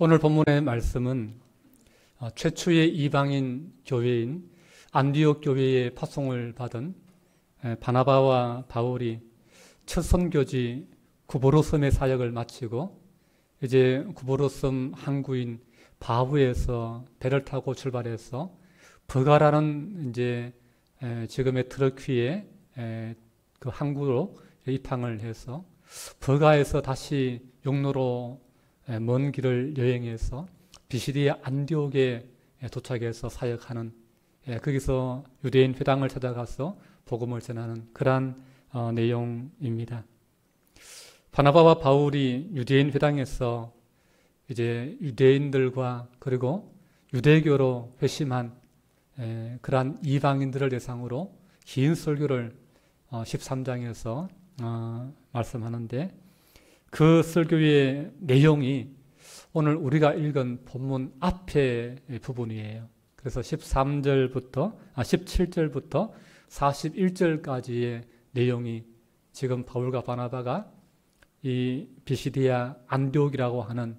오늘 본문의 말씀은 최초의 이방인 교회인 안디옥 교회의 파송을 받은 바나바와 바울이 첫 선교지 구보로섬의 사역을 마치고 이제 구보로섬 항구인 바후에서 배를 타고 출발해서 버가라는 이제 지금의 트러키의 그 항구로 입항을 해서 버가에서 다시 용로로 먼 길을 여행해서 비시디아 안디옥에 도착해서 사역하는, 거기서 유대인 회당을 찾아가서 복음을 전하는 그러한 내용입니다. 바나바와 바울이 유대인 회당에서 이제 유대인들과 그리고 유대교로 회심한 그러한 이방인들을 대상으로 긴 설교를 13장에서 말씀하는데, 그 설교의 내용이 오늘 우리가 읽은 본문 앞의 부분이에요. 그래서 17절부터 41절까지의 내용이 지금 바울과 바나바가 이 비시디아 안디옥이라고 하는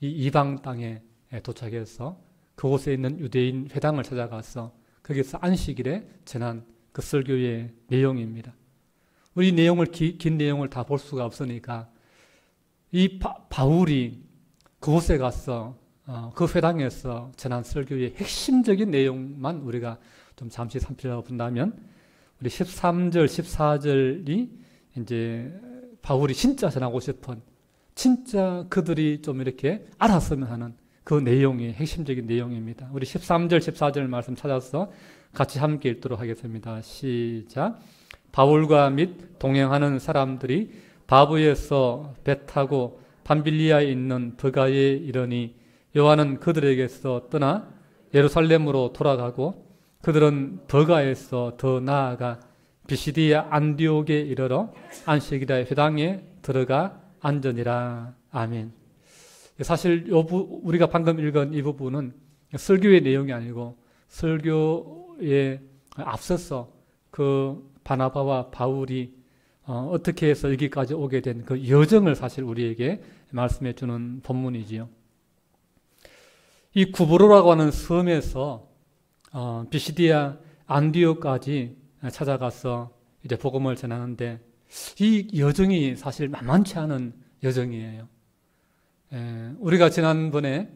이 이방 땅에 도착해서 그곳에 있는 유대인 회당을 찾아가서 거기서 안식일에 전한 그 설교의 내용입니다. 우리 내용을 긴 내용을 다 볼 수가 없으니까 이 바울이 그곳에 가서 그 회당에서 전한 설교의 핵심적인 내용만 우리가 좀 잠시 살펴본다면, 우리 13절, 14절이 이제 바울이 진짜 전하고 싶은, 진짜 그들이 좀 이렇게 알았으면 하는 그 내용이 핵심적인 내용입니다. 우리 13절, 14절 말씀 찾아서 같이 함께 읽도록 하겠습니다. 시작. 바울과 및 동행하는 사람들이 바브에서 배 타고 밤빌리아에 있는 버가에 이르니 요한은 그들에게서 떠나 예루살렘으로 돌아가고, 그들은 버가에서 더 나아가 비시디아 안디옥에 이르러 안식일의 회당에 들어가 앉으니라. 아멘. 사실 우리가 방금 읽은 이 부분은 설교의 내용이 아니고 설교에 앞서서 그 바나바와 바울이 어떻게 해서 여기까지 오게 된 그 여정을 사실 우리에게 말씀해 주는 본문이지요. 이 구브로라고 하는 섬에서 비시디아 안디옥까지 찾아가서 이제 복음을 전하는데, 이 여정이 사실 만만치 않은 여정이에요. 우리가 지난번에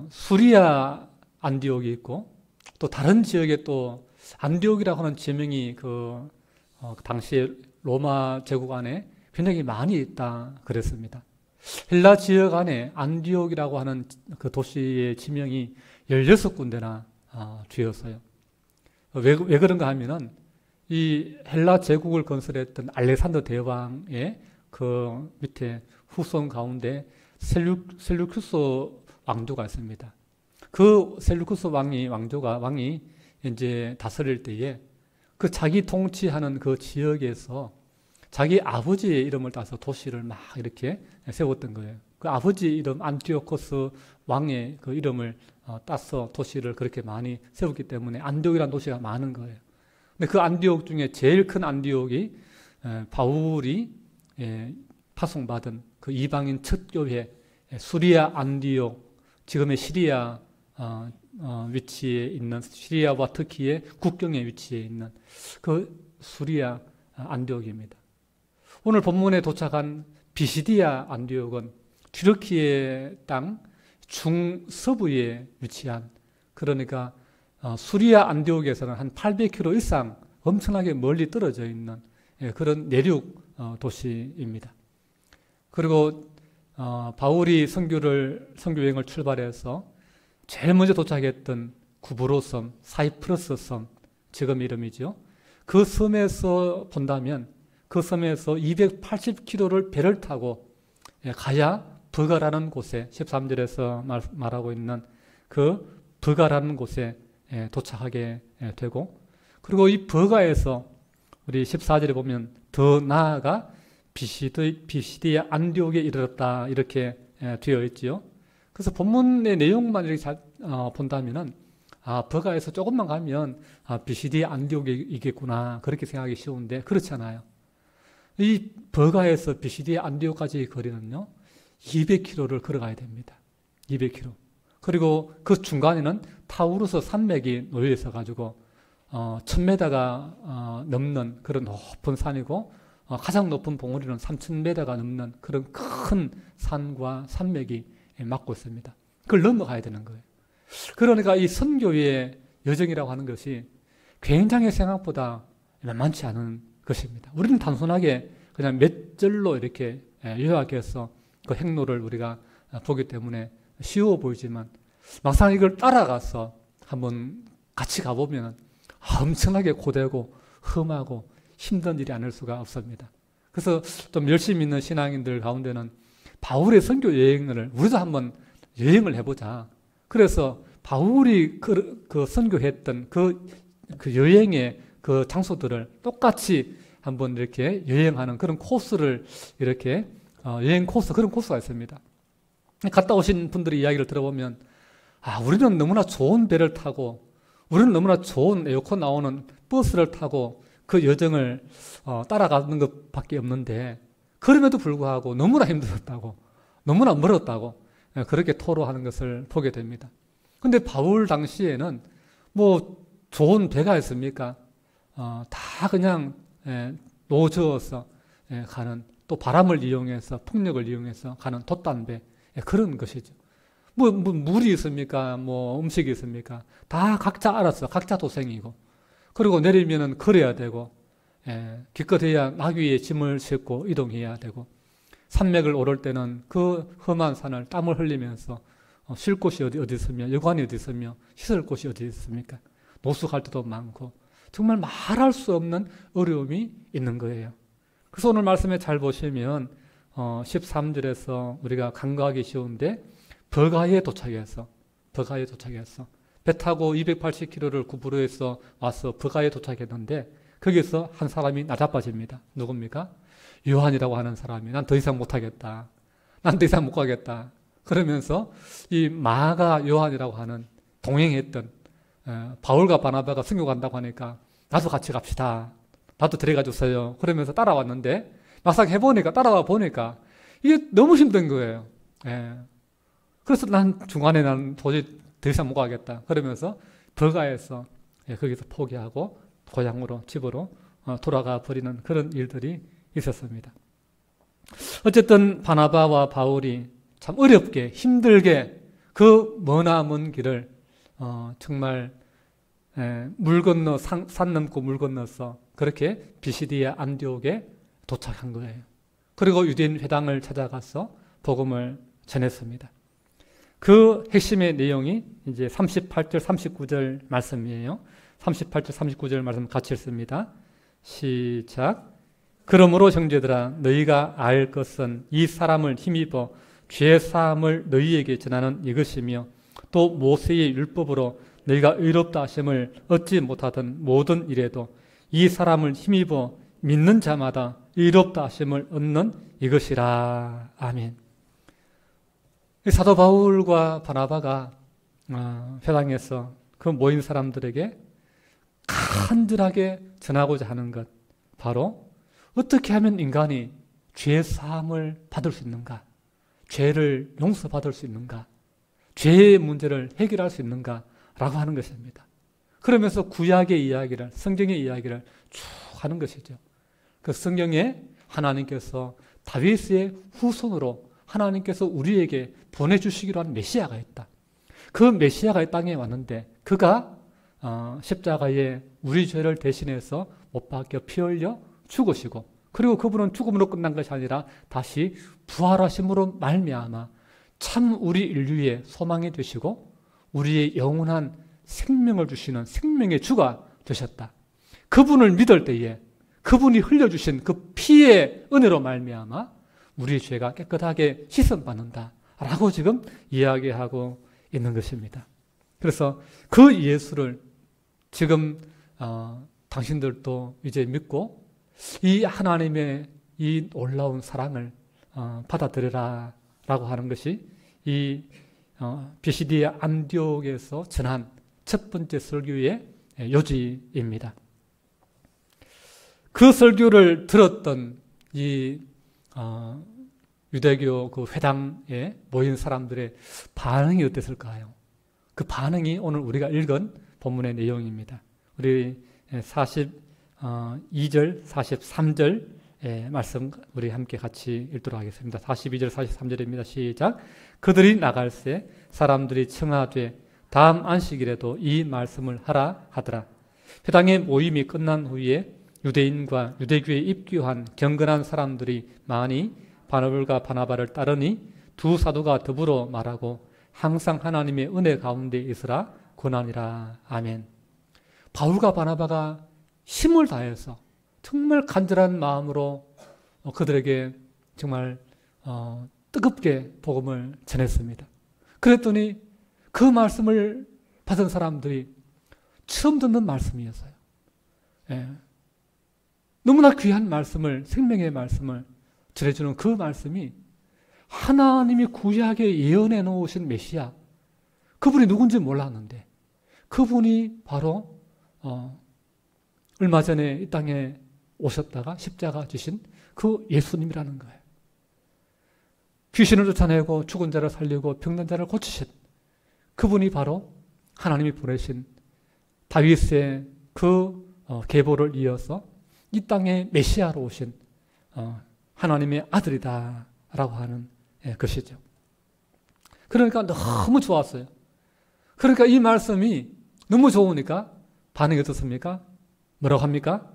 수리아 안디옥이 있고, 또 다른 지역에 또 안디옥이라고 하는 지명이 그 당시에 로마 제국 안에 굉장히 많이 있다 그랬습니다. 헬라 지역 안에 안디옥이라고 하는 그 도시의 지명이 16군데나 되었어요. 왜 그런가 하면은 이 헬라 제국을 건설했던 알렉산더 대왕의 그 밑에 후손 가운데 셀루쿠스 왕조가 있습니다. 그 셀루쿠스 왕이 이제 다스릴 때에 그 자기 통치하는 그 지역에서 자기 아버지의 이름을 따서 도시를 막 이렇게 세웠던 거예요. 그 아버지 이름 안티오코스 왕의 그 이름을 따서 도시를 그렇게 많이 세웠기 때문에 안디옥이라는 도시가 많은 거예요. 근데 그 안디옥 중에 제일 큰 안디옥이 바울이 파송받은 그 이방인 첫 교회 수리아 안디옥, 지금의 시리아 위치에 있는, 시리아와 터키의 국경에 위치해 있는 그 수리아 안디옥입니다. 오늘 본문에 도착한 비시디아 안디옥은 튀르키예 땅 중서부에 위치한, 그러니까 수리아 안디옥에서는 한 800km 이상 엄청나게 멀리 떨어져 있는 그런 내륙 도시입니다. 그리고 바울이 선교 여행을 출발해서 제일 먼저 도착했던 구브로섬, 사이프러스 섬, 지금 이름이죠. 그 섬에서 본다면 그 섬에서 280km를 배를 타고 가야 버가라는 곳에, 13절에서 말하고 있는 그 버가라는 곳에 도착하게 되고, 그리고 이 버가에서 우리 14절에 보면 더 나아가 비시디아 안디옥에 이르렀다 이렇게 되어 있지요. 그래서 본문의 내용만 이렇게 잘 본다면은 버가에서 조금만 가면 비시디아 안디옥이겠구나 그렇게 생각하기 쉬운데, 그렇지 않아요. 이 버가에서 비시디아 안디옥까지의 거리는요 200km를 걸어가야 됩니다. 200km. 그리고 그 중간에는 타우루스 산맥이 놓여 있어 가지고 1000m가 넘는 그런 높은 산이고 가장 높은 봉우리는 3000m가 넘는 그런 큰 산과 산맥이 막고 있습니다. 그걸 넘어가야 되는 거예요. 그러니까 이 선교의 여정이라고 하는 것이 굉장히 생각보다 만만치 않은 것입니다. 우리는 단순하게 그냥 몇 절로 이렇게 요약해서 그 행로를 우리가 보기 때문에 쉬워 보이지만 막상 이걸 따라가서 한번 같이 가보면 엄청나게 고되고 험하고 힘든 일이 아닐 수가 없습니다. 그래서 좀 열심히 있는 신앙인들 가운데는 바울의 선교 여행을 우리도 한번 여행을 해보자. 그래서 바울이 그 선교했던 그 여행의 그 장소들을 똑같이 한번 이렇게 여행하는 그런 코스를 이렇게 여행 코스, 그런 코스가 있습니다. 갔다 오신 분들의 이야기를 들어보면 우리는 너무나 좋은 배를 타고 우리는 너무나 좋은 에어컨 나오는 버스를 타고 그 여정을 따라가는 것밖에 없는데 그럼에도 불구하고 너무나 힘들었다고 너무나 멀었다고 그렇게 토로하는 것을 보게 됩니다. 근데 바울 당시에는 뭐 좋은 배가 있습니까? 다 그냥 노저어서 가는, 또 바람을 이용해서 풍력을 이용해서 가는 돛단배, 그런 것이죠. 뭐 물이 있습니까? 뭐 음식이 있습니까? 다 각자 알아서 각자 도생이고, 그리고 내리면은 걸어야 되고, 기껏해야 나귀에 짐을 싣고 이동해야 되고, 산맥을 오를 때는 그 험한 산을 땀을 흘리면서 쉴 곳이 어디 있으며, 여관이 어디 있으며, 씻을 곳이 어디 있습니까? 노숙할 때도 많고, 정말 말할 수 없는 어려움이 있는 거예요. 그래서 오늘 말씀에 잘 보시면 13절에서 우리가 간과하기 쉬운데 버가에 도착해서 배 타고 280km를 구부로에서 와서 버가에 도착했는데 거기서 한 사람이 나자빠집니다. 누굽니까? 요한이라고 하는 사람이 난 더 이상 못하겠다. 난 더 이상 못 가겠다. 그러면서 이 마가 요한이라고 하는 동행했던 바울과 바나바가 선교 간다고 하니까 나도 같이 갑시다. 나도 데려가 주세요. 그러면서 따라왔는데 막상 해보니까 따라와 보니까 이게 너무 힘든 거예요. 그래서 중간에 난 도저히 더 이상 못 가겠다. 그러면서 버가에서 거기서 포기하고 고향으로 집으로 돌아가 버리는 그런 일들이 있었습니다. 어쨌든 바나바와 바울이 참 어렵게 힘들게 그 머나먼 길을 정말 물 건너 산 넘고 물 건너서 그렇게 비시디아 안디옥에 도착한 거예요. 그리고 유대인 회당을 찾아가서 복음을 전했습니다. 그 핵심의 내용이 이제 38절 39절 말씀이에요. 38절 39절 말씀 같이 읽습니다. 시작. 그러므로 형제들아 너희가 알 것은 이 사람을 힘입어 죄 사함을 너희에게 전하는 이것이며 또 모세의 율법으로 너희가 의롭다 하심을 얻지 못하던 모든 일에도 이 사람을 힘입어 믿는 자마다 의롭다 하심을 얻는 이것이라. 아멘. 사도 바울과 바나바가 회당에서 그 모인 사람들에게 간절하게 전하고자 하는 것, 바로 어떻게 하면 인간이 죄 사함을 받을 수 있는가, 죄를 용서받을 수 있는가, 죄의 문제를 해결할 수 있는가 라고 하는 것입니다. 그러면서 구약의 이야기를, 성경의 이야기를 쭉 하는 것이죠. 그 성경에 하나님께서 다윗의 후손으로 하나님께서 우리에게 보내주시기로 한 메시아가 있다. 그 메시아가 이 땅에 왔는데 그가 십자가에 우리 죄를 대신해서 못 박혀 피 흘려 죽으시고, 그리고 그분은 죽음으로 끝난 것이 아니라 다시 부활하심으로 말미암아 참 우리 인류의 소망이 되시고 우리의 영원한 생명을 주시는 생명의 주가 되셨다. 그분을 믿을 때에 그분이 흘려주신 그 피의 은혜로 말미암아 우리의 죄가 깨끗하게 씻음받는다 라고 지금 이야기하고 있는 것입니다. 그래서 그 예수를 지금 당신들도 이제 믿고 이 하나님의 이 놀라운 사랑을 받아들여라 라고 하는 것이 이 비시디아 안디옥에서 전한 첫 번째 설교의 요지입니다. 그 설교를 들었던 이 유대교 그 회당에 모인 사람들의 반응이 어땠을까요? 그 반응이 오늘 우리가 읽은 본문의 내용입니다. 우리 42절, 43절 말씀 우리 함께 같이 읽도록 하겠습니다. 42절, 43절입니다. 시작. 그들이 나갈새 사람들이 청하되 다음 안식일에도 이 말씀을 하라 하더라. 회당의 모임이 끝난 후에 유대인과 유대교에 입교한 경건한 사람들이 많이 바나바와 바나바를 따르니 두 사도가 더불어 말하고 항상 하나님의 은혜 가운데 있으라 권하니라. 아멘. 바울과 바나바가 힘을 다해서 정말 간절한 마음으로 그들에게 정말 뜨겁게 복음을 전했습니다. 그랬더니 그 말씀을 받은 사람들이 처음 듣는 말씀이었어요. 예. 너무나 귀한 말씀을, 생명의 말씀을 전해주는 그 말씀이 하나님이 구약에 예언해 놓으신 메시아, 그분이 누군지 몰랐는데 그분이 바로 얼마 전에 이 땅에 오셨다가 십자가 지신 그 예수님이라는 거예요. 귀신을 쫓아내고 죽은 자를 살리고 병든 자를 고치신 그분이 바로 하나님이 보내신 다윗의 그 계보를 이어서 이 땅에 메시아로 오신 하나님의 아들이다라고 하는 것이죠. 그러니까 너무 좋았어요. 그러니까 이 말씀이 너무 좋으니까 반응이 어떻습니까? 뭐라고 합니까?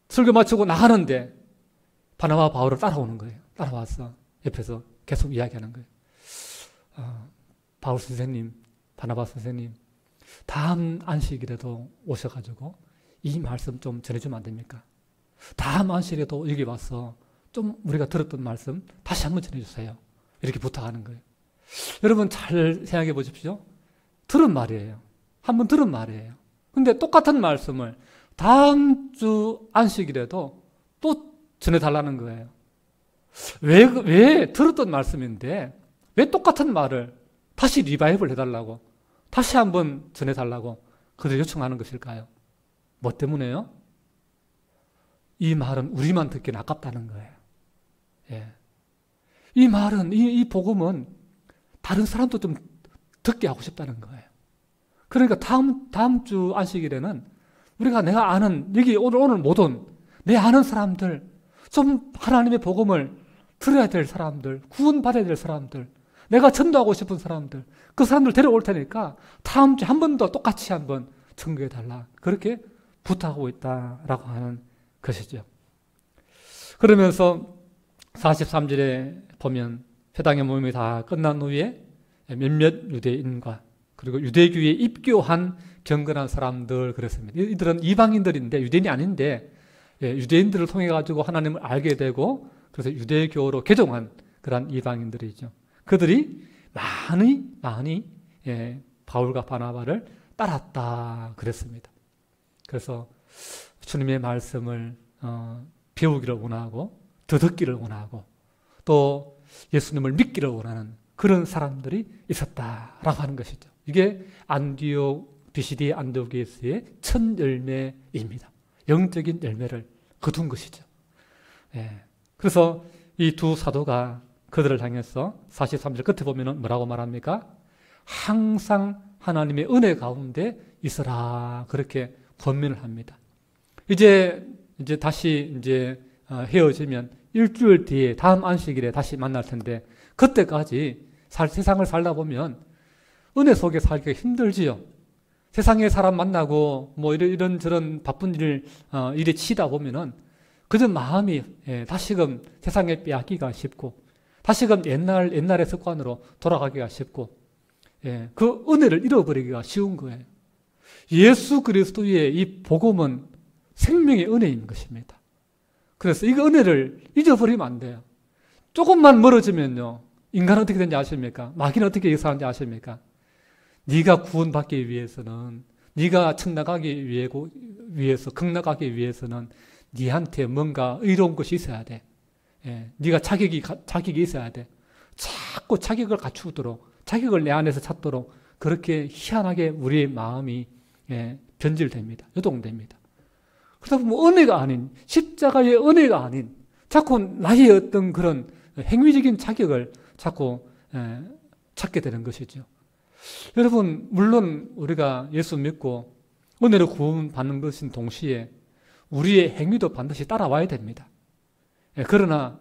설교 마치고 나가는데 바나바 바울을 따라오는 거예요. 따라와서 옆에서 계속 이야기하는 거예요. 바울 선생님, 바나바 선생님, 다음 안식일에도 오셔가지고 이 말씀 좀 전해주면 안 됩니까? 다음 안식일에도 여기 와서 좀 우리가 들었던 말씀 다시 한번 전해주세요. 이렇게 부탁하는 거예요. 여러분 잘 생각해 보십시오. 들은 말이에요. 한번 들은 말이에요. 근데 똑같은 말씀을 다음 주 안식일에도 또 전해달라는 거예요. 왜 들었던 말씀인데 왜 똑같은 말을 다시 리바이벌 해달라고, 다시 한번 전해달라고 그들 요청하는 것일까요? 뭐 때문에요? 이 말은 우리만 듣기는 아깝다는 거예요. 예. 이 말은, 이 복음은 다른 사람도 좀 듣게 하고 싶다는 거예요. 그러니까 다음 주 안식일에는 우리가 내가 아는, 여기 오늘 못 온 내 아는 사람들, 좀 하나님의 복음을 들어야 될 사람들, 구원받아야 될 사람들, 내가 전도하고 싶은 사람들, 그 사람들 데려올 테니까 다음 주에 한 번 더 똑같이 한번 청구해 달라. 그렇게 부탁하고 있다라고 하는 것이죠. 그러면서 43절에 보면 회당의 모임이 다 끝난 후에 몇몇 유대인과 그리고 유대교에 입교한 경건한 사람들 그랬습니다. 이들은 이방인들인데 유대인이 아닌데 유대인들을 통해 가지고 하나님을 알게 되고 그래서 유대교로 개종한 그런 이방인들이죠. 그들이 많이 바울과 바나바를 따랐다 그랬습니다. 그래서 주님의 말씀을 배우기를 원하고 더 듣기를 원하고 또 예수님을 믿기를 원하는 그런 사람들이 있었다라고 하는 것이죠. 이게 BCD 안디오키에서의 첫 열매입니다. 영적인 열매를 거둔 것이죠. 그래서 이 두 사도가 그들을 향해서 43절 끝에 보면 뭐라고 말합니까? 항상 하나님의 은혜 가운데 있어라. 그렇게 권면을 합니다. 이제 다시 헤어지면 일주일 뒤에 다음 안식일에 다시 만날 텐데 그때까지 세상을 살다 보면 은혜 속에 살기가 힘들지요. 세상에 사람 만나고 뭐 이런저런 바쁜 일에 치다 보면은 그저 마음이 다시금 세상에 빼앗기가 쉽고 다시금 옛날의 습관으로 돌아가기가 쉽고 그 은혜를 잃어버리기가 쉬운 거예요. 예수 그리스도의 이 복음은 생명의 은혜인 것입니다. 그래서 이 은혜를 잊어버리면 안 돼요. 조금만 멀어지면요. 인간은 어떻게 되는지 아십니까? 마귀는 어떻게 역사하는지 아십니까? 네가 구원받기 위해서는, 네가 천나가기 위해서, 극락하기 위해서는 네한테 뭔가 의로운 것이 있어야 돼. 네가 자격이 있어야 돼. 자꾸 자격을 갖추도록, 자격을 내 안에서 찾도록 그렇게 희한하게 우리의 마음이 변질됩니다. 요동됩니다. 그러다 보면 은혜가 아닌, 십자가의 은혜가 아닌 자꾸 나의 어떤 그런 행위적인 자격을 자꾸 찾게 되는 것이죠. 여러분, 물론 우리가 예수 믿고 은혜로 구원받는 것인 동시에 우리의 행위도 반드시 따라와야 됩니다. 그러나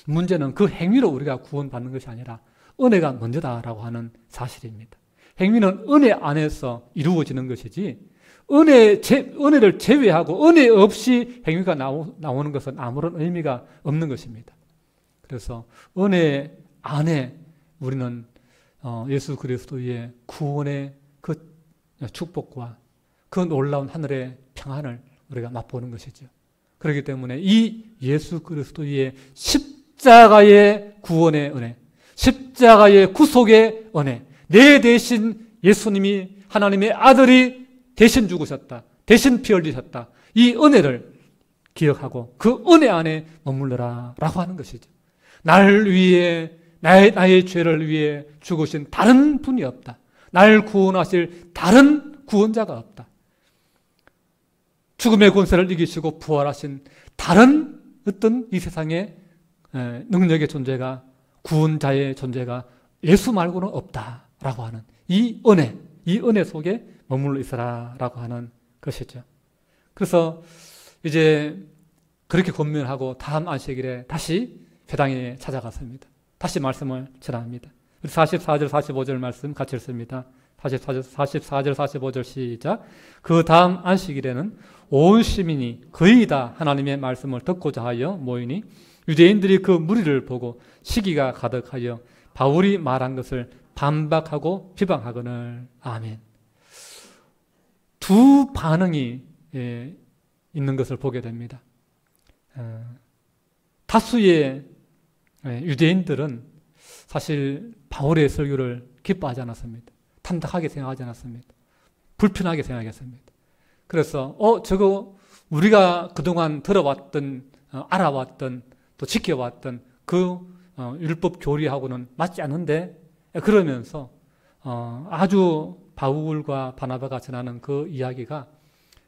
문제는 그 행위로 우리가 구원받는 것이 아니라 은혜가 먼저다라고 하는 사실입니다. 행위는 은혜 안에서 이루어지는 것이지 은혜를 제외하고 은혜 없이 행위가 나오는 것은 아무런 의미가 없는 것입니다. 그래서 은혜 안에 우리는 예수 그리스도의 구원의 그 축복과 그 놀라운 하늘의 평안을 우리가 맛보는 것이죠. 그렇기 때문에 이 예수 그리스도의 십자가의 구원의 은혜, 십자가의 구속의 은혜, 내 대신 예수님이 하나님의 아들이 대신 죽으셨다, 대신 피 흘리셨다, 이 은혜를 기억하고 그 은혜 안에 머물러라 라고 하는 것이죠. 날 위해 나의 죄를 위해 죽으신 다른 분이 없다. 날 구원하실 다른 구원자가 없다. 죽음의 권세를 이기시고 부활하신 다른 어떤 이 세상의 능력의 존재가, 구원자의 존재가 예수 말고는 없다라고 하는 이 은혜 속에 머물러 있어라라고 하는 것이죠. 그래서 이제 그렇게 권면하고 다음 안식일에 다시 회당에 찾아갔습니다. 다시 말씀을 전합니다. 44절 45절 말씀 같이 읽습니다. 44절 45절 시작. 그 다음 안식일에는 온 시민이 거의 다 하나님의 말씀을 듣고자 하여 모이니 유대인들이 그 무리를 보고 시기가 가득하여 바울이 말한 것을 반박하고 비방하거늘. 아멘. 두 반응이 있는 것을 보게 됩니다. 다수의 유대인들은 사실 바울의 설교를 기뻐하지 않았습니다. 탐탁하게 생각하지 않았습니다. 불편하게 생각했습니다. 그래서 저거 우리가 그동안 들어왔던, 알아왔던, 또 지켜왔던 그 율법 교리하고는 맞지 않는데, 그러면서 아주 바울과 바나바가 전하는 그 이야기가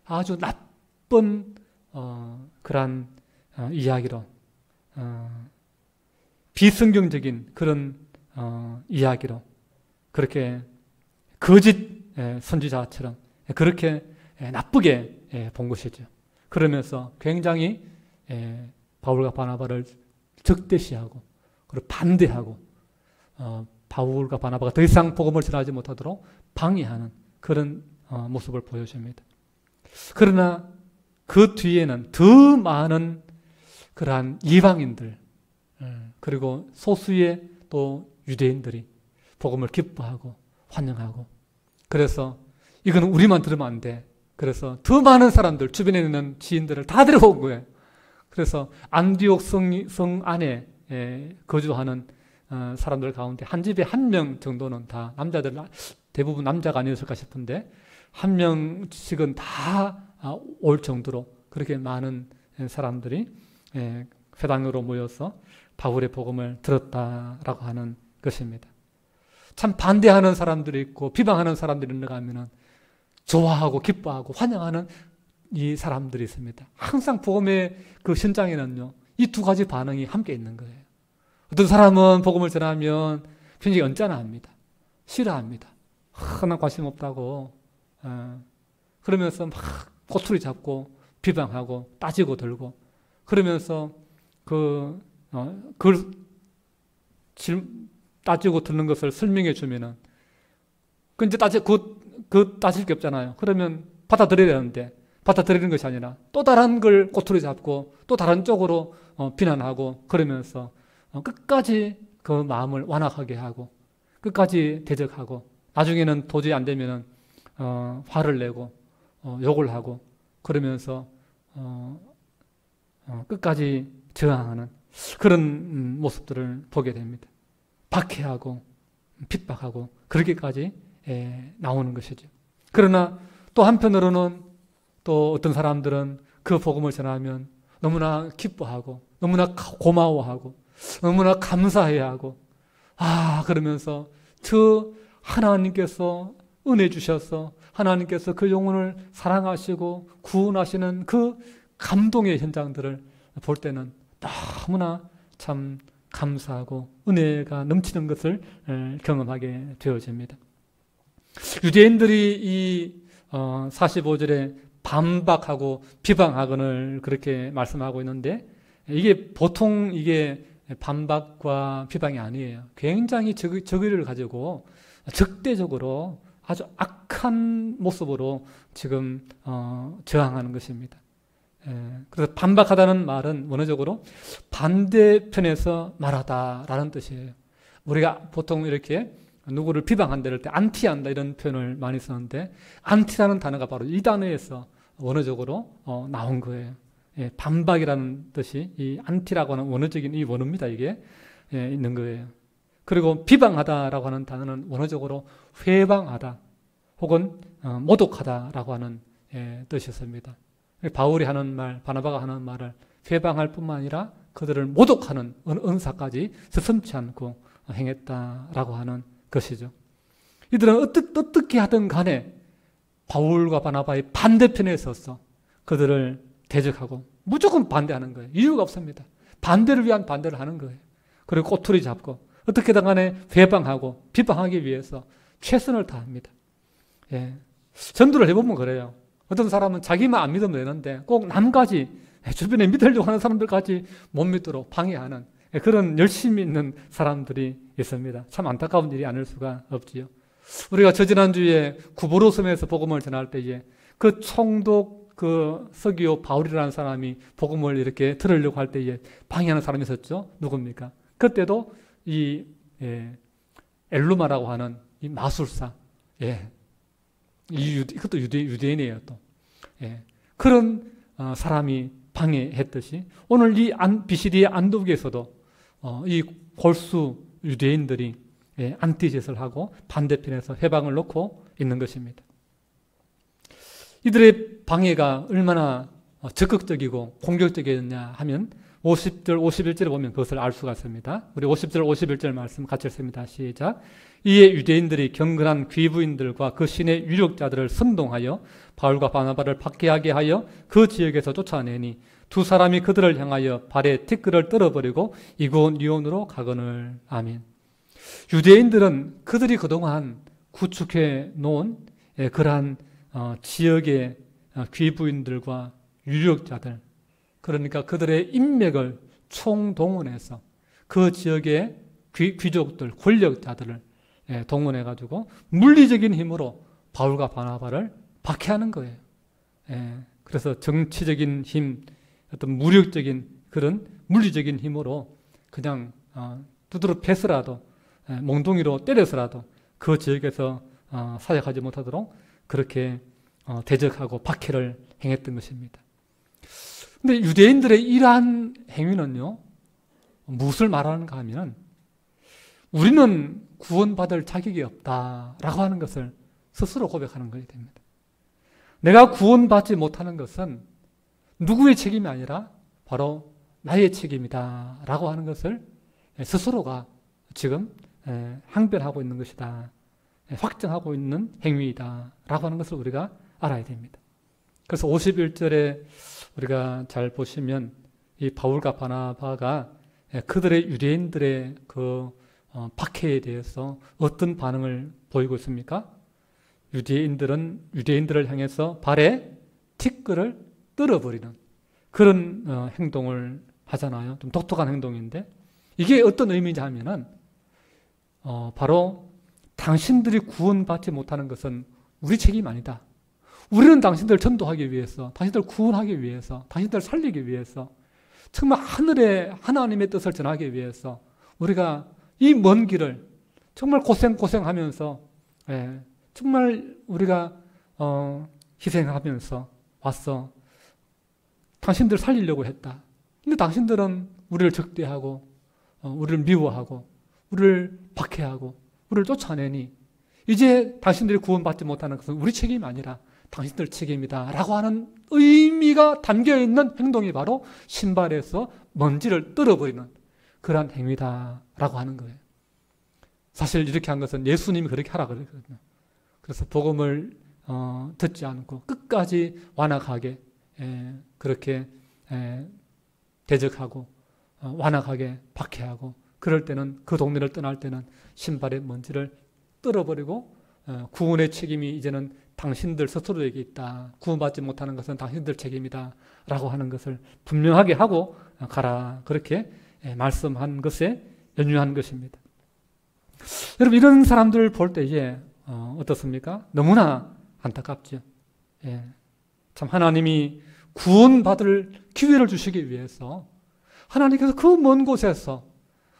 아주 나쁜 그런 이야기로, 비성경적인 그런 이야기로, 그렇게 거짓 선지자처럼 그렇게 나쁘게 본 것이죠. 그러면서 굉장히 바울과 바나바를 적대시하고 그리고 반대하고 바울과 바나바가 더 이상 복음을 전하지 못하도록 방해하는 그런 모습을 보여줍니다. 그러나 그 뒤에는 더 많은 그러한 이방인들 그리고 소수의 또 유대인들이 복음을 기뻐하고 환영하고, 그래서 이거는 우리만 들으면 안 돼. 그래서 더 많은 사람들, 주변에 있는 지인들을 다 데려온 거예요. 그래서 안디옥 성 안에 거주하는 사람들 가운데 한 집에 한 명 정도는 다 남자들, 대부분 남자가 아니었을까 싶은데 한 명씩은 다 올 정도로 그렇게 많은 사람들이 회당으로 모여서 바울의 복음을 들었다라고 하는 것입니다. 참 반대하는 사람들이 있고 비방하는 사람들이 있는가 하면은 좋아하고 기뻐하고 환영하는 이 사람들이 있습니다. 항상 복음의 그 현장에는요, 이 두 가지 반응이 함께 있는 거예요. 어떤 사람은 복음을 전하면 굉장히 언짢아합니다. 싫어합니다. 난 관심 없다고. 그러면서 막 꼬투리 잡고 비방하고 따지고 들고, 그러면서 그걸 따지고 듣는 것을 설명해 주면은 그 이제 따질 게 없잖아요. 그러면 받아들여야 되는데 받아들이는 것이 아니라 또 다른 걸 꼬투리 잡고 또 다른 쪽으로 비난하고, 그러면서 끝까지 그 마음을 완악하게 하고 끝까지 대적하고, 나중에는 도저히 안 되면은 화를 내고 욕을 하고, 그러면서 끝까지 저항하는 그런 모습들을 보게 됩니다. 박해하고 핍박하고 그렇게까지 나오는 것이죠. 그러나 또 한편으로는 또 어떤 사람들은 그 복음을 전하면 너무나 기뻐하고 너무나 고마워하고 너무나 감사해야 하고, 그러면서 저 하나님께서 은혜 주셔서 하나님께서 그 영혼을 사랑하시고 구원하시는 그 감동의 현장들을 볼 때는 너무나 참 감사하고 은혜가 넘치는 것을 경험하게 되어집니다. 유대인들이 이 45절에 반박하고 비방하거늘 그렇게 말씀하고 있는데 이게 보통 이게 반박과 비방이 아니에요. 굉장히 적의를 가지고 적대적으로 아주 악한 모습으로 지금 저항하는 것입니다. 그래서 반박하다는 말은 원어적으로 반대편에서 말하다라는 뜻이에요. 우리가 보통 이렇게 누구를 비방한다 이럴 때 안티한다 이런 표현을 많이 쓰는데 안티라는 단어가 바로 이 단어에서 원어적으로 나온 거예요. 반박이라는 뜻이 이 안티라고 하는 원어적인 이 원어입니다. 이게 있는 거예요. 그리고 비방하다라고 하는 단어는 원어적으로 회방하다 혹은 모독하다라고 하는 뜻이었습니다. 바울이 하는 말, 바나바가 하는 말을 회방할 뿐만 아니라 그들을 모독하는 은사까지 서슴지 않고 행했다라고 하는 것이죠. 이들은 어떻게 하든 간에 바울과 바나바의 반대편에 서서 그들을 대적하고 무조건 반대하는 거예요. 이유가 없습니다. 반대를 위한 반대를 하는 거예요. 그리고 꼬투리 잡고 어떻게든 간에 회방하고 비방하기 위해서 최선을 다합니다. 전도를 해보면 그래요. 어떤 사람은 자기만 안 믿으면 되는데 꼭 남까지 주변에 믿으려고 하는 사람들까지 못 믿도록 방해하는 그런 열심히 있는 사람들이 있습니다. 참 안타까운 일이 아닐 수가 없지요. 우리가 저지난주에 구보로 섬에서 복음을 전할 때에 그 총독 그 서기오 바울이라는 사람이 복음을 이렇게 들으려고 할 때에 방해하는 사람이 있었죠. 누굽니까? 그때도 이 엘루마라고 하는 이 마술사, 그것도 유대인이에요 또. 그런 사람이 방해했듯이 오늘 이 BCD의 안독에서도 이 골수 유대인들이 안티짓을 하고 반대편에서 회방을 놓고 있는 것입니다. 이들의 방해가 얼마나 적극적이고 공격적이었냐 하면 50절, 51절에 보면 그것을 알 수가 있습니다. 우리 50절, 51절 말씀 같이 읽습니다. 시작. 이에 유대인들이 경건한 귀부인들과 그 신의 유력자들을 선동하여 바울과 바나바를 박해하게 하여 그 지역에서 쫓아내니 두 사람이 그들을 향하여 발에 티끌을 떨어버리고 이고니온으로 가거늘. 아멘. 유대인들은 그들이 그동안 구축해 놓은 그러한 지역의 귀부인들과 유력자들, 그러니까 그들의 인맥을 총동원해서 그 지역의 귀족들, 권력자들을 동원해가지고 물리적인 힘으로 바울과 바나바를 박해하는 거예요. 그래서 정치적인 힘, 어떤 무력적인 그런 물리적인 힘으로 그냥 두드러 패서라도 몽둥이로 때려서라도 그 지역에서 사역하지 못하도록 그렇게 대적하고 박해를 행했던 것입니다. 근데 유대인들의 이러한 행위는요, 무엇을 말하는가 하면 우리는 구원받을 자격이 없다라고 하는 것을 스스로 고백하는 것이 됩니다. 내가 구원받지 못하는 것은 누구의 책임이 아니라 바로 나의 책임이다 라고 하는 것을 스스로가 지금 항변하고 있는 것이다, 확정하고 있는 행위이다 라고 하는 것을 우리가 알아야 됩니다. 그래서 51절에 우리가 잘 보시면 이 바울과 바나바가 그들의 유대인들의 그 박해에 대해서 어떤 반응을 보이고 있습니까? 유대인들을 향해서 발에 티끌을 떨어버리는 그런 행동을 하잖아요. 좀 독특한 행동인데 이게 어떤 의미인지 하면은 바로 당신들이 구원받지 못하는 것은 우리 책임 아니다. 우리는 당신들 전도하기 위해서, 당신들 구원하기 위해서, 당신들 살리기 위해서, 정말 하늘의 하나님의 뜻을 전하기 위해서 우리가 이 먼 길을 정말 고생하면서 정말 우리가 희생하면서 왔어. 당신들 살리려고 했다. 근데 당신들은 우리를 적대하고 우리를 미워하고 우리를 박해하고 우리를 쫓아내니 이제 당신들이 구원받지 못하는 것은 우리 책임이 아니라 당신들 책임이다 라고 하는 의미가 담겨있는 행동이 바로 신발에서 먼지를 떨어버리는 그러한 행위다 라고 하는 거예요. 사실 이렇게 한 것은 예수님이 그렇게 하라 그랬거든요. 그래서 복음을 듣지 않고 끝까지 완악하게 그렇게 대적하고 완악하게 박해하고, 그럴 때는 그 동네를 떠날 때는 신발의 먼지를 떨어버리고 구원의 책임이 이제는 당신들 스스로에게 있다. 구원받지 못하는 것은 당신들 책임이다. 라고 하는 것을 분명하게 하고 가라. 그렇게 말씀한 것에 연유한 것입니다. 여러분, 이런 사람들 볼 때에 어떻습니까? 너무나 안타깝죠. 예. 참 하나님이 구원받을 기회를 주시기 위해서 하나님께서 그 먼 곳에서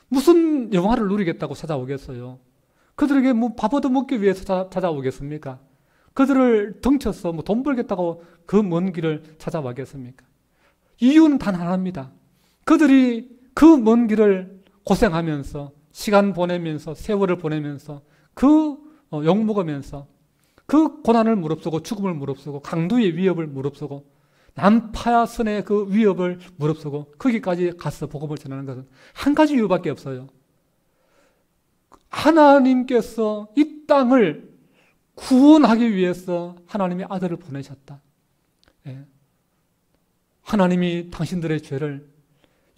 무슨 영화를 누리겠다고 찾아오겠어요? 그들에게 뭐 밥 얻어먹기 위해서 찾아오겠습니까? 그들을 덩쳐서 뭐 돈 벌겠다고 그 먼 길을 찾아와겠습니까? 이유는 단 하나입니다. 그들이 그 먼 길을 고생하면서 시간 보내면서 세월을 보내면서 그 욕먹으면서 그 고난을 무릅쓰고 죽음을 무릅쓰고 강도의 위협을 무릅쓰고 난파선의 그 위협을 무릅쓰고 거기까지 가서 복음을 전하는 것은 한 가지 이유밖에 없어요. 하나님께서 이 땅을 구원하기 위해서 하나님의 아들을 보내셨다. 예. 하나님이 당신들의 죄를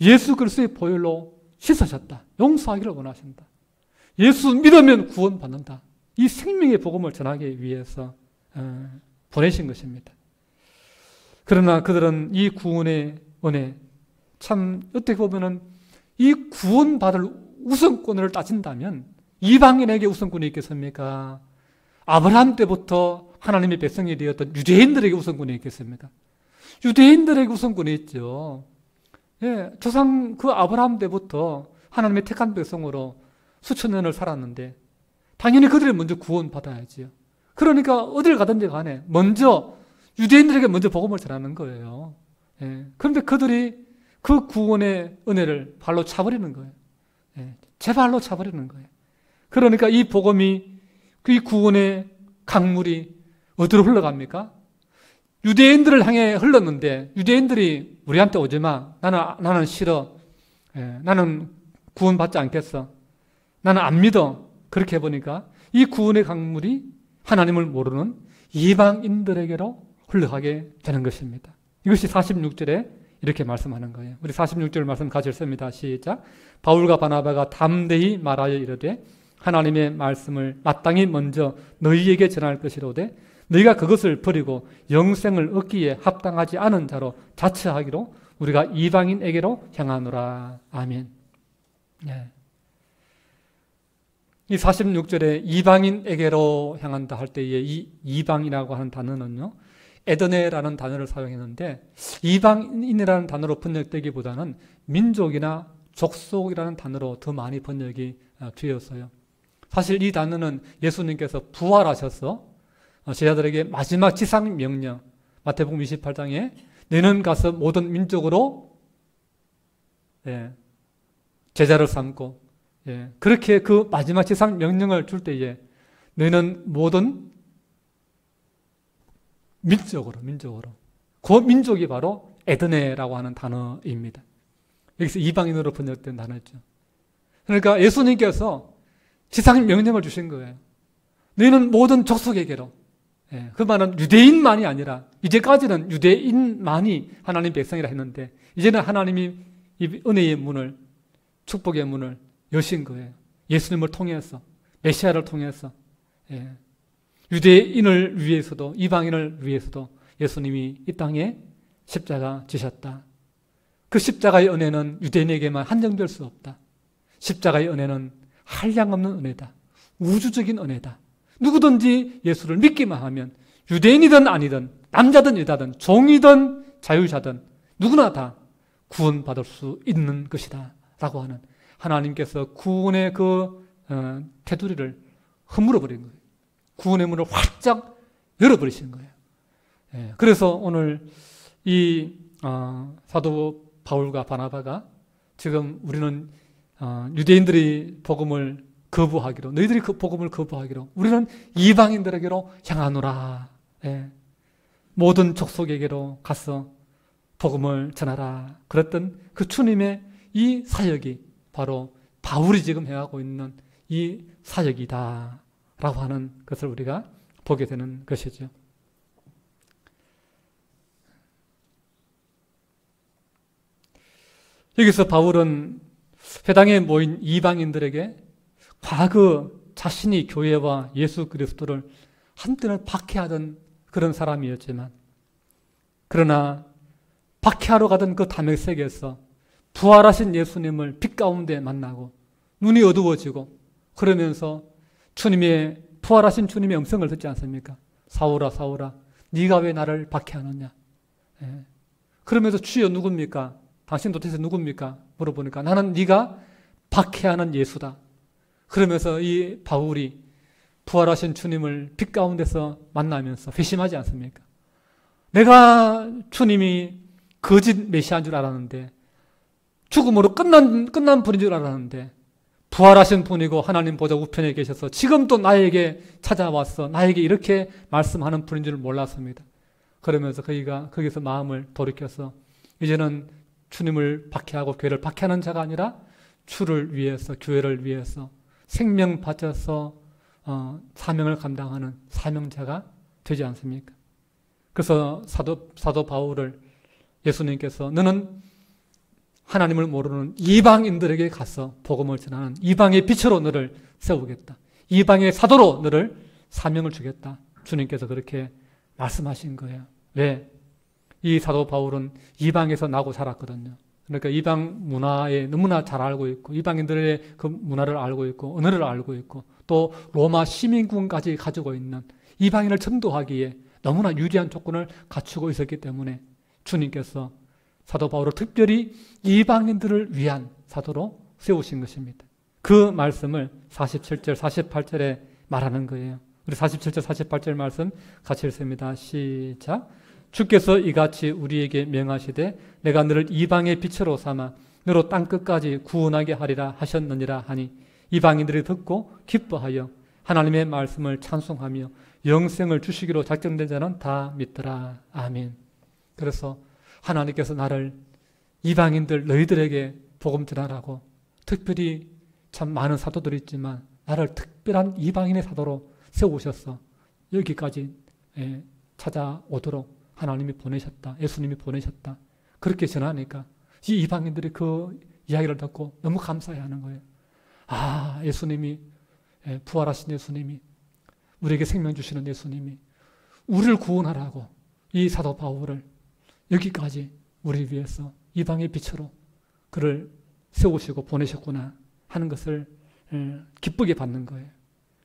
예수 그리스도의 보혈로 씻으셨다. 용서하기를 원하신다. 예수 믿으면 구원받는다. 이 생명의 복음을 전하기 위해서 보내신 것입니다. 그러나 그들은 이 구원의 은혜, 참 어떻게 보면은 이 구원받을 우선권을 따진다면 이방인에게 우선권이 있겠습니까? 아브라함 때부터 하나님의 백성이 되었던 유대인들에게 우선권이 있겠습니까? 유대인들에게 우선권이 있죠. 예, 조상 그 아브라함 때부터 하나님의 택한 백성으로 수천 년을 살았는데 당연히 그들이 먼저 구원받아야지요. 그러니까 어딜 가든지 간에 먼저 유대인들에게 먼저 복음을 전하는 거예요. 예, 그런데 그들이 그 구원의 은혜를 발로 차버리는 거예요. 예, 제 발로 차버리는 거예요. 그러니까 이 복음이, 이 구원의 강물이 어디로 흘러갑니까? 유대인들을 향해 흘렀는데 유대인들이 우리한테 오지 마. 나는 싫어. 예, 나는 구원받지 않겠어. 나는 안 믿어. 그렇게 해보니까 이 구원의 강물이 하나님을 모르는 이방인들에게로 흘러가게 되는 것입니다. 이것이 46절에 이렇게 말씀하는 거예요. 우리 46절 말씀 같이 읽습니다. 시작. 바울과 바나바가 담대히 말하여 이르되 하나님의 말씀을 마땅히 먼저 너희에게 전할 것이로되 너희가 그것을 버리고 영생을 얻기에 합당하지 않은 자로 자처하기로 우리가 이방인에게로 향하노라. 아멘. 네. 이 46절에 이방인에게로 향한다 할 때에 이 이방이라고 하는 단어는요, 에드네라는 단어를 사용했는데 이방인이라는 단어로 번역되기보다는 민족이나 족속이라는 단어로 더 많이 번역이 되었어요. 사실 이 단어는 예수님께서 부활하셔서 제자들에게 마지막 지상 명령, 마태복음 28장에 너희는 가서 모든 민족으로 제자를 삼고, 그렇게 그 마지막 지상 명령을 줄 때에 너희는 모든 민족으로 그 민족이 바로 에드네라고 하는 단어입니다. 여기서 이방인으로 번역된 단어죠. 그러니까 예수님께서 지상 명령을 주신 거예요. 너희는 모든 족속에게로. 그 말은 유대인만이 아니라 이제까지는 유대인만이 하나님 백성이라 했는데 이제는 하나님이 이 은혜의 문을, 축복의 문을 여신 거예요. 예수님을 통해서, 메시아를 통해서. 유대인을 위해서도 이방인을 위해서도 예수님이 이 땅에 십자가 지셨다. 그 십자가의 은혜는 유대인에게만 한정될 수 없다. 십자가의 은혜는 한량없는 은혜다. 우주적인 은혜다. 누구든지 예수를 믿기만 하면 유대인이든 아니든 남자든 여자든 종이든 자유자든 누구나 다 구원받을 수 있는 것이다 라고 하는 하나님께서 구원의 그 테두리를 허물어 버린 거예요. 구원의 문을 활짝 열어버리신 거예요. 그래서 오늘 이 사도 바울과 바나바가 지금 우리는 유대인들이 복음을 거부하기로, 너희들이 그 복음을 거부하기로 우리는 이방인들에게로 향하노라. 모든 족속에게로 가서 복음을 전하라. 그랬던 그 주님의 이 사역이 바로 바울이 지금 해가고 있는 이 사역이다 라고 하는 것을 우리가 보게 되는 것이죠. 여기서 바울은 회당에 모인 이방인들에게 과거 자신이 교회와 예수 그리스도를 한때는 박해하던 그런 사람이었지만, 그러나 박해하러 가던 그 다메섹에서 부활하신 예수님을 빛 가운데 만나고 눈이 어두워지고, 그러면서 부활하신 주님의 음성을 듣지 않습니까? 사울아 사울아 네가 왜 나를 박해하느냐. 그러면서 주여 누굽니까? 당신 도대체 누굽니까? 물어보니까 나는 네가 박해하는 예수다. 그러면서 이 바울이 부활하신 주님을 빛 가운데서 만나면서 회심하지 않습니까? 내가 주님이 거짓 메시아인 줄 알았는데, 죽음으로 끝난 분인 줄 알았는데, 부활하신 분이고 하나님 보좌 우편에 계셔서 지금 또 나에게 찾아와서 나에게 이렇게 말씀하는 분인 줄 몰랐습니다. 그러면서 그이가 거기서 마음을 돌이켜서 이제는 주님을 박해하고 교회를 박해하는 자가 아니라 주를 위해서, 교회를 위해서 생명 바쳐서 사명을 감당하는 사명자가 되지 않습니까? 그래서 사도 바울을 예수님께서 너는 하나님을 모르는 이방인들에게 가서 복음을 전하는 이방의 빛으로 너를 세우겠다. 이방의 사도로 너를 사명을 주겠다. 주님께서 그렇게 말씀하신 거예요. 왜? 이 사도 바울은 이방에서 나고 자랐거든요. 그러니까 이방 문화에 너무나 잘 알고 있고, 이방인들의 그 문화를 알고 있고, 언어를 알고 있고, 또 로마 시민군까지 가지고 있는 이방인을 전도하기에 너무나 유리한 조건을 갖추고 있었기 때문에 주님께서 사도 바울을 특별히 이방인들을 위한 사도로 세우신 것입니다. 그 말씀을 47절, 48절에 말하는 거예요. 우리 47절, 48절 말씀 같이 읽습니다. 시작. 주께서 이같이 우리에게 명하시되 내가 너를 이방의 빛으로 삼아 너로 땅끝까지 구원하게 하리라 하셨느니라 하니, 이방인들이 듣고 기뻐하여 하나님의 말씀을 찬송하며 영생을 주시기로 작정된 자는 다 믿더라. 아멘. 그래서 하나님께서 나를 이방인들 너희들에게 복음 전하라고 특별히, 참 많은 사도들이 있지만 나를 특별한 이방인의 사도로 세우셔서 여기까지 찾아오도록 하나님이 보내셨다. 예수님이 보내셨다. 그렇게 전하니까 이 이방인들이 그 이야기를 듣고 너무 감사해하는 거예요. 아, 예수님이, 부활하신 예수님이, 우리에게 생명 주시는 예수님이 우리를 구원하라고 이 사도 바울을 여기까지 우리 위해서 이방의 빛으로 그를 세우시고 보내셨구나 하는 것을 기쁘게 받는 거예요.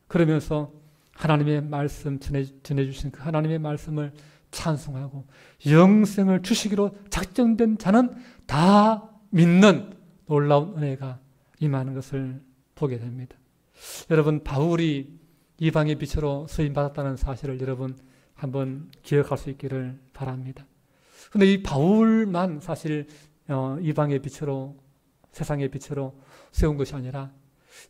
그러면서 하나님의 말씀 전해주신 그 하나님의 말씀을 찬송하고 영생을 주시기로 작정된 자는 다 믿는 놀라운 은혜가 임하는 것을 보게 됩니다. 여러분, 바울이 이방의 빛으로 쓰임받았다는 사실을 여러분 한번 기억할 수 있기를 바랍니다. 그런데 이 바울만 사실 이방의 빛으로, 세상의 빛으로 세운 것이 아니라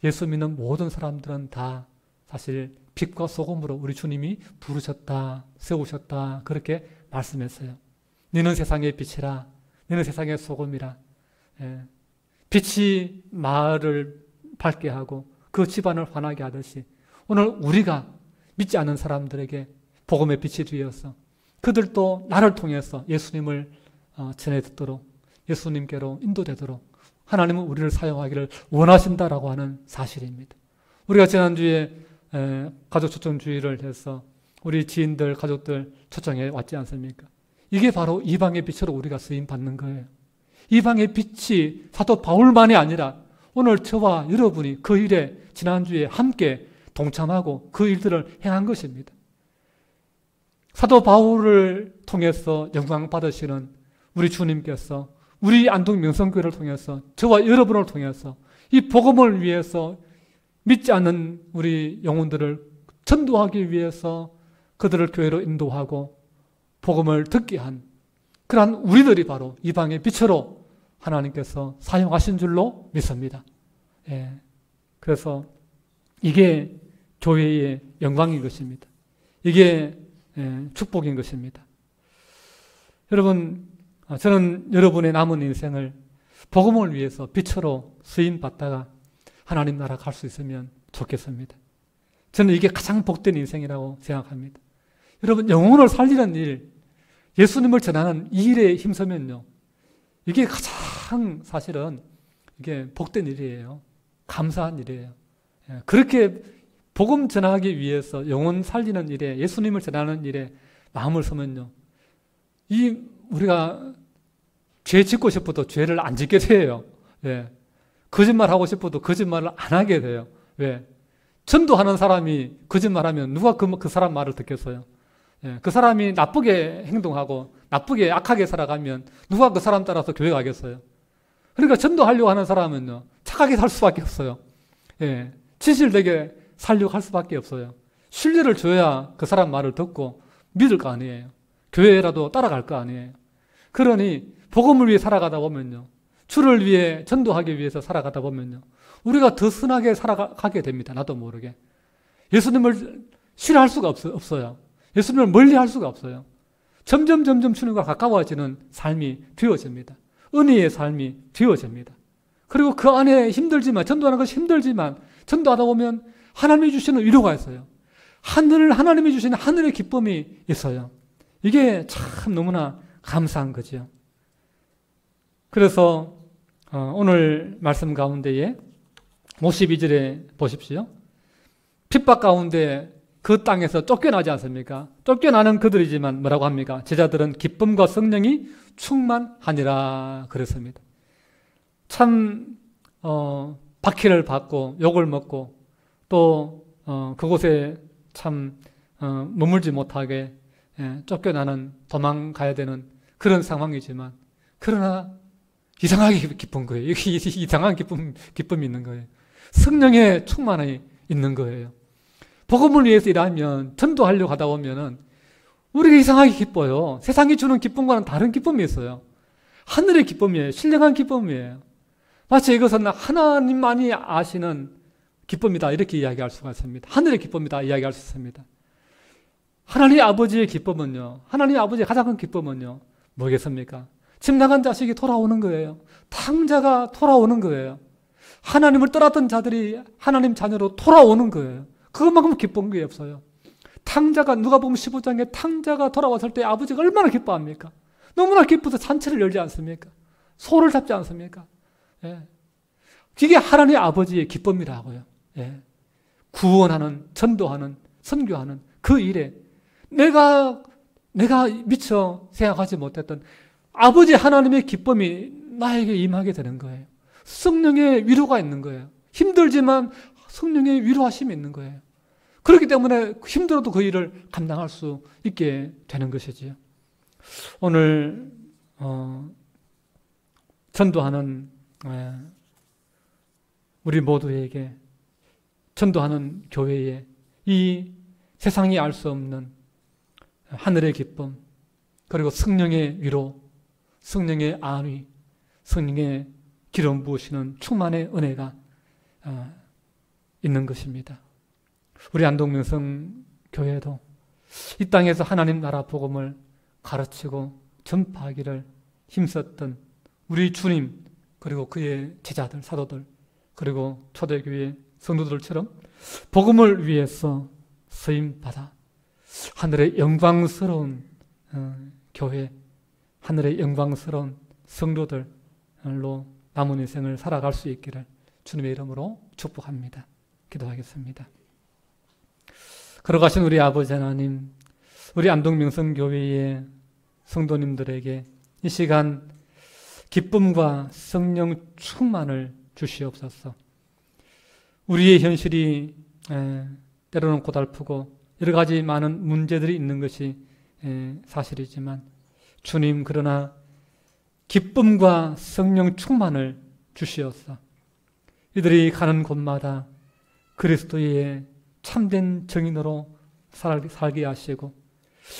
예수 믿는 모든 사람들은 다 사실 빛과 소금으로 우리 주님이 부르셨다, 세우셨다, 그렇게 말씀했어요. 너는 세상의 빛이라, 너는 세상의 소금이라. 빛이 마을을 밝게 하고 그 집안을 환하게 하듯이 오늘 우리가 믿지 않는 사람들에게 복음의 빛이 되어서 그들도 나를 통해서 예수님을 전해 듣도록, 예수님께로 인도되도록 하나님은 우리를 사용하기를 원하신다라고 하는 사실입니다. 우리가 지난주에 가족 초청주의를 해서 우리 지인들, 가족들 초청해 왔지 않습니까? 이게 바로 이방의 빛으로 우리가 쓰임 받는 거예요. 이방의 빛이 사도 바울만이 아니라 오늘 저와 여러분이 그 일에 지난주에 함께 동참하고 그 일들을 행한 것입니다. 사도 바울을 통해서 영광 받으시는 우리 주님께서 우리 안동 명성교회를 통해서 저와 여러분을 통해서 이 복음을 위해서 믿지 않는 우리 영혼들을 전도하기 위해서 그들을 교회로 인도하고 복음을 듣게 한 그러한 우리들이 바로 이방의 빛으로 하나님께서 사용하신 줄로 믿습니다. 그래서 이게 교회의 영광인 것입니다. 이게 축복인 것입니다. 여러분, 저는 여러분의 남은 인생을 복음을 위해서 빛으로 쓰임받다가 하나님 나라 갈 수 있으면 좋겠습니다. 저는 이게 가장 복된 인생이라고 생각합니다. 여러분, 영혼을 살리는 일, 예수님을 전하는 이 일에 힘쓰면요, 이게 가장 참 사실은 이게 복된 일이에요. 감사한 일이에요. 그렇게 복음 전하기 위해서 영혼 살리는 일에, 예수님을 전하는 일에 마음을 쓰면요, 우리가 죄 짓고 싶어도 죄를 안 짓게 돼요. 거짓말하고 싶어도 거짓말을 안 하게 돼요. 왜? 전도하는 사람이 거짓말하면 누가 그 사람 말을 듣겠어요? 그 사람이 나쁘게 행동하고 나쁘게 악하게 살아가면 누가 그 사람 따라서 교회 가겠어요? 그러니까 전도하려고 하는 사람은요, 착하게 살 수밖에 없어요. 진실되게 살려고 할 수밖에 없어요. 신뢰를 줘야 그 사람 말을 듣고 믿을 거 아니에요. 교회라도 따라갈 거 아니에요. 그러니 복음을 위해 살아가다 보면요, 주를 위해 전도하기 위해서 살아가다 보면요, 우리가 더 선하게 살아가게 됩니다. 나도 모르게. 예수님을 싫어할 수가 없어요. 예수님을 멀리할 수가 없어요. 점점 주님과 가까워지는 삶이 되어집니다. 은혜의 삶이 되어집니다. 그리고 그 안에 힘들지만, 전도하는 것이 힘들지만 전도하다 보면 하나님이 주시는 위로가 있어요. 하나님이 주시는 하늘의 기쁨이 있어요. 이게 참 너무나 감사한 거죠. 그래서 오늘 말씀 가운데에 52절에 보십시오. 핍박 가운데 그 땅에서 쫓겨나지 않습니까? 쫓겨나는 그들이지만 뭐라고 합니까? 제자들은 기쁨과 성령이 충만하니라 그랬습니다. 참 박해를 받고 욕을 먹고 또 그곳에 참 머물지 못하게 쫓겨나는, 도망가야 되는 그런 상황이지만, 그러나 이상하게 기쁜 거예요. 여기 이상한 기쁨이 있는 거예요. 성령의 충만이 있는 거예요. 복음을 위해서 일하면, 전도하려고 하다 보면은 우리가 이상하게 기뻐요. 세상이 주는 기쁨과는 다른 기쁨이 있어요. 하늘의 기쁨이에요. 신령한 기쁨이에요. 마치 이것은 하나님만이 아시는 기쁨이다, 이렇게 이야기할 수가 있습니다. 하늘의 기쁨이다 이야기할 수 있습니다. 하나님 아버지의 기쁨은요, 하나님 아버지의 가장 큰 기쁨은요, 뭐겠습니까? 집 나간 자식이 돌아오는 거예요. 탕자가 돌아오는 거예요. 하나님을 떠났던 자들이 하나님 자녀로 돌아오는 거예요. 그것만큼 기쁜 게 없어요. 탕자가, 누가복음 15장에 탕자가 돌아왔을 때 아버지가 얼마나 기뻐합니까? 너무나 기뻐서 잔치를 열지 않습니까? 소를 잡지 않습니까? 이게 하나님 아버지의 기쁨이라고요. 구원하는, 전도하는, 선교하는 그 일에 내가 미처 생각하지 못했던 아버지 하나님의 기쁨이 나에게 임하게 되는 거예요. 성령의 위로가 있는 거예요. 힘들지만 성령의 위로하심이 있는 거예요. 그렇기 때문에 힘들어도 그 일을 감당할 수 있게 되는 것이지요. 오늘 전도하는 우리 모두에게, 전도하는 교회에 이 세상이 알 수 없는 하늘의 기쁨, 그리고 성령의 위로, 성령의 안위, 성령의 기름 부으시는 충만의 은혜가 있는 것입니다. 우리 안동명성 교회도 이 땅에서 하나님 나라 복음을 가르치고 전파하기를 힘썼던 우리 주님, 그리고 그의 제자들, 사도들, 그리고 초대교회 성도들처럼 복음을 위해서 쓰임받아 하늘의 영광스러운 교회, 하늘의 영광스러운 성도들로 남은 인생을 살아갈 수 있기를 주님의 이름으로 축복합니다. 기도하겠습니다. 걸어가신 우리 아버지 하나님, 우리 안동명성교회의 성도님들에게 이 시간 기쁨과 성령 충만을 주시옵소서. 우리의 현실이 때로는 고달프고 여러 가지 많은 문제들이 있는 것이 사실이지만, 주님, 그러나 기쁨과 성령 충만을 주시옵소서. 이들이 가는 곳마다 그리스도의 참된 증인으로 살게 하시고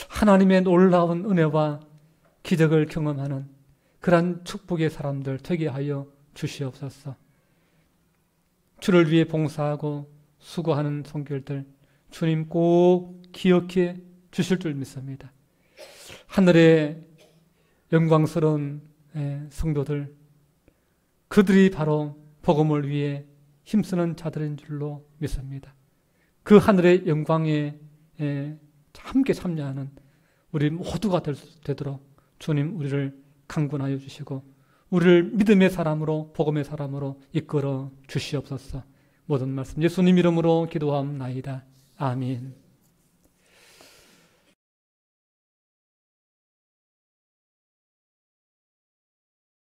하나님의 놀라운 은혜와 기적을 경험하는 그러한 축복의 사람들 되게 하여 주시옵소서. 주를 위해 봉사하고 수고하는 성결들 주님 꼭 기억해 주실 줄 믿습니다. 하늘의 영광스러운 성도들, 그들이 바로 복음을 위해 힘쓰는 자들인 줄로 믿습니다. 그 하늘의 영광에 함께 참여하는 우리 모두가 되도록 주님 우리를 강권하여 주시고 우리를 믿음의 사람으로, 복음의 사람으로 이끌어 주시옵소서. 모든 말씀 예수님 이름으로 기도하옵나이다. 아멘.